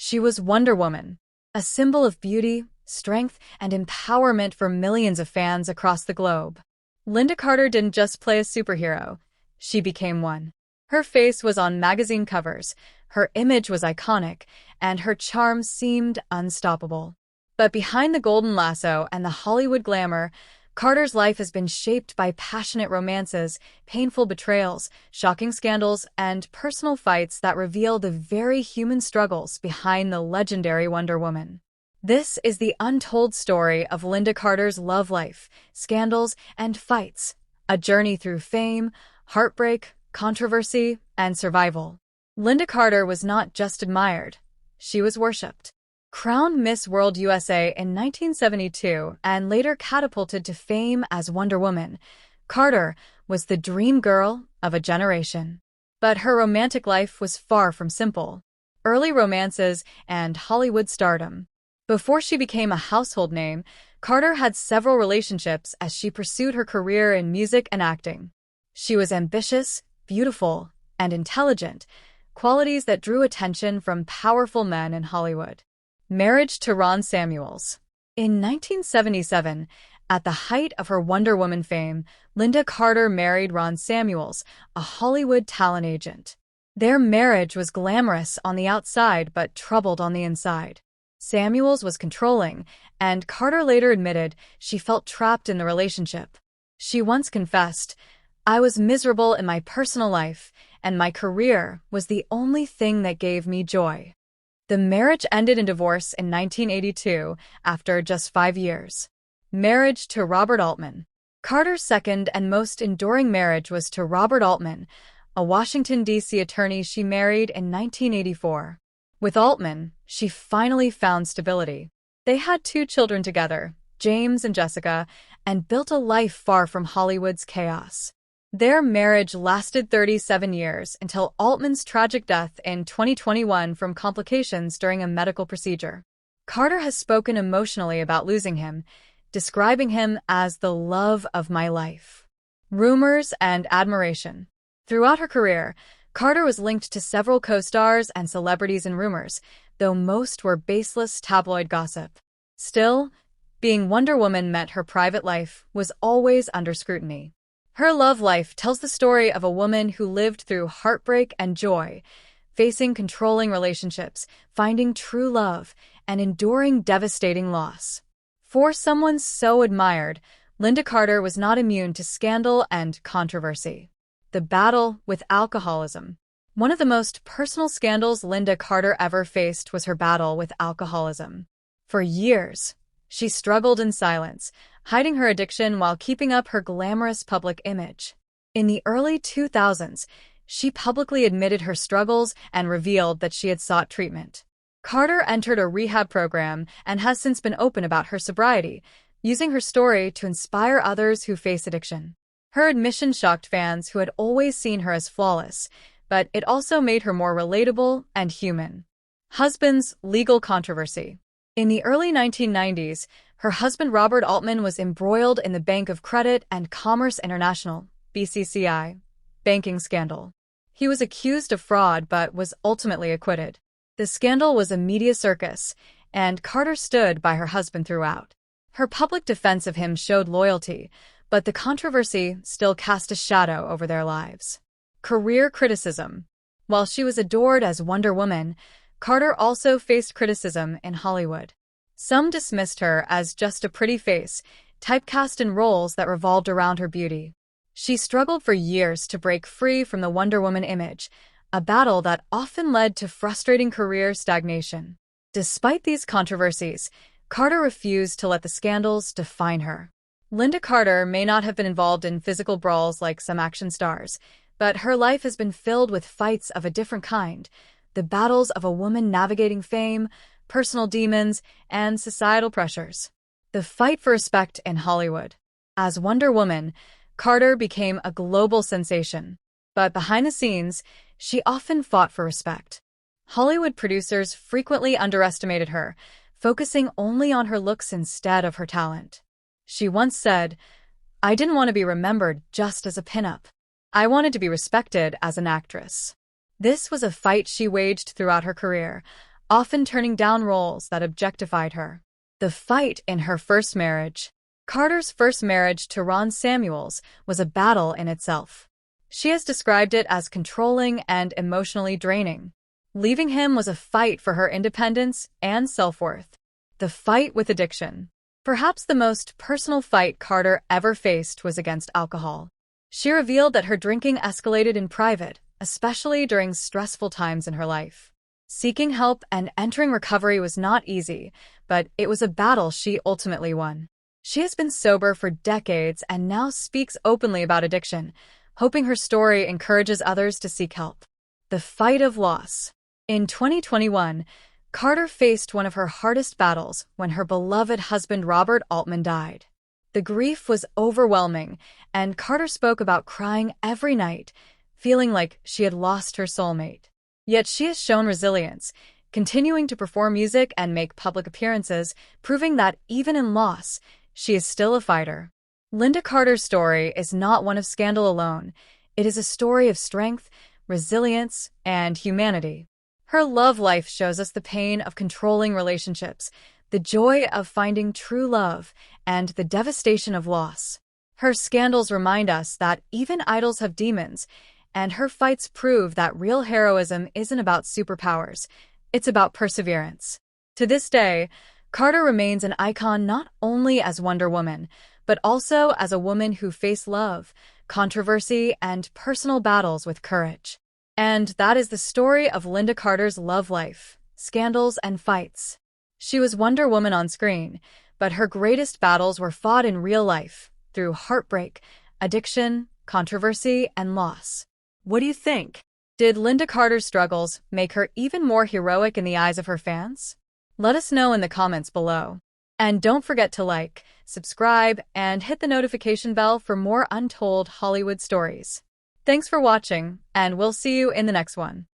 She was Wonder Woman, a symbol of beauty, strength, and empowerment for millions of fans across the globe. Lynda Carter didn't just play a superhero, she became one. Her face was on magazine covers, her image was iconic, and her charm seemed unstoppable. But behind the golden lasso and the Hollywood glamour, Carter's life has been shaped by passionate romances, painful betrayals, shocking scandals, and personal fights that reveal the very human struggles behind the legendary Wonder Woman. This is the untold story of Lynda Carter's love life, scandals, and fights, a journey through fame, heartbreak, controversy, and survival. Lynda Carter was not just admired, she was worshipped. Crowned Miss World USA in 1972 and later catapulted to fame as Wonder Woman, Carter was the dream girl of a generation. But her romantic life was far from simple. Early romances and Hollywood stardom. Before she became a household name, Carter had several relationships as she pursued her career in music and acting. She was ambitious, beautiful, and intelligent, qualities that drew attention from powerful men in Hollywood. Marriage to Ron Samuels. In 1977, at the height of her Wonder Woman fame, Lynda Carter married Ron Samuels, a Hollywood talent agent. Their marriage was glamorous on the outside but troubled on the inside. Samuels was controlling, and Carter later admitted she felt trapped in the relationship. She once confessed, "I was miserable in my personal life, and my career was the only thing that gave me joy." The marriage ended in divorce in 1982 after just 5 years. Marriage to Robert Altman. Carter's second and most enduring marriage was to Robert Altman, a Washington, D.C. attorney she married in 1984. With Altman, she finally found stability. They had 2 children together, James and Jessica, and built a life far from Hollywood's chaos. Their marriage lasted 37 years until Altman's tragic death in 2021 from complications during a medical procedure. Carter has spoken emotionally about losing him, describing him as the love of my life. Rumors and admiration. Throughout her career, Carter was linked to several co-stars and celebrities in rumors, though most were baseless tabloid gossip. Still, being Wonder Woman meant her private life was always under scrutiny. Her love life tells the story of a woman who lived through heartbreak and joy, facing controlling relationships, finding true love, and enduring devastating loss. For someone so admired, Lynda Carter was not immune to scandal and controversy. The battle with alcoholism. One of the most personal scandals Lynda Carter ever faced was her battle with alcoholism. For years, she struggled in silence, hiding her addiction while keeping up her glamorous public image. In the early 2000s, she publicly admitted her struggles and revealed that she had sought treatment. Carter entered a rehab program and has since been open about her sobriety, using her story to inspire others who face addiction. Her admission shocked fans who had always seen her as flawless, but it also made her more relatable and human. Husband's legal controversy. In the early 1990s, her husband Robert Altman was embroiled in the Bank of Credit and Commerce International (BCCI) banking scandal. He was accused of fraud but was ultimately acquitted. The scandal was a media circus, and Carter stood by her husband throughout. Her public defense of him showed loyalty, but the controversy still cast a shadow over their lives. Career criticism. While she was adored as Wonder Woman, Carter also faced criticism in Hollywood. Some dismissed her as just a pretty face, typecast in roles that revolved around her beauty. She struggled for years to break free from the Wonder Woman image, a battle that often led to frustrating career stagnation. Despite these controversies, Carter refused to let the scandals define her. Lynda Carter may not have been involved in physical brawls like some action stars, but her life has been filled with fights of a different kind, the battles of a woman navigating fame, personal demons, and societal pressures. The fight for respect in Hollywood. As Wonder Woman, Carter became a global sensation. But behind the scenes, she often fought for respect. Hollywood producers frequently underestimated her, focusing only on her looks instead of her talent. She once said, "I didn't want to be remembered just as a pinup. I wanted to be respected as an actress." This was a fight she waged throughout her career, often turning down roles that objectified her. The fight in her first marriage. Carter's first marriage to Ron Samuels was a battle in itself. She has described it as controlling and emotionally draining. Leaving him was a fight for her independence and self-worth. The fight with addiction. Perhaps the most personal fight Carter ever faced was against alcohol. She revealed that her drinking escalated in private, especially during stressful times in her life. Seeking help and entering recovery was not easy, but it was a battle she ultimately won. She has been sober for decades and now speaks openly about addiction, hoping her story encourages others to seek help. The fight of loss. In 2021, Carter faced one of her hardest battles when her beloved husband Robert Altman died. The grief was overwhelming, and Carter spoke about crying every night, feeling like she had lost her soulmate. Yet she has shown resilience, continuing to perform music and make public appearances, proving that even in loss, she is still a fighter. Lynda Carter's story is not one of scandal alone. It is a story of strength, resilience, and humanity. Her love life shows us the pain of controlling relationships, the joy of finding true love, and the devastation of loss. Her scandals remind us that even idols have demons, and her fights prove that real heroism isn't about superpowers, it's about perseverance. To this day, Carter remains an icon not only as Wonder Woman, but also as a woman who faced love, controversy, and personal battles with courage. And that is the story of Lynda Carter's love life, scandals, and fights. She was Wonder Woman on screen, but her greatest battles were fought in real life, through heartbreak, addiction, controversy, and loss. What do you think? Did Lynda Carter's struggles make her even more heroic in the eyes of her fans? Let us know in the comments below. And don't forget to like, subscribe, and hit the notification bell for more untold Hollywood stories. Thanks for watching, and we'll see you in the next one.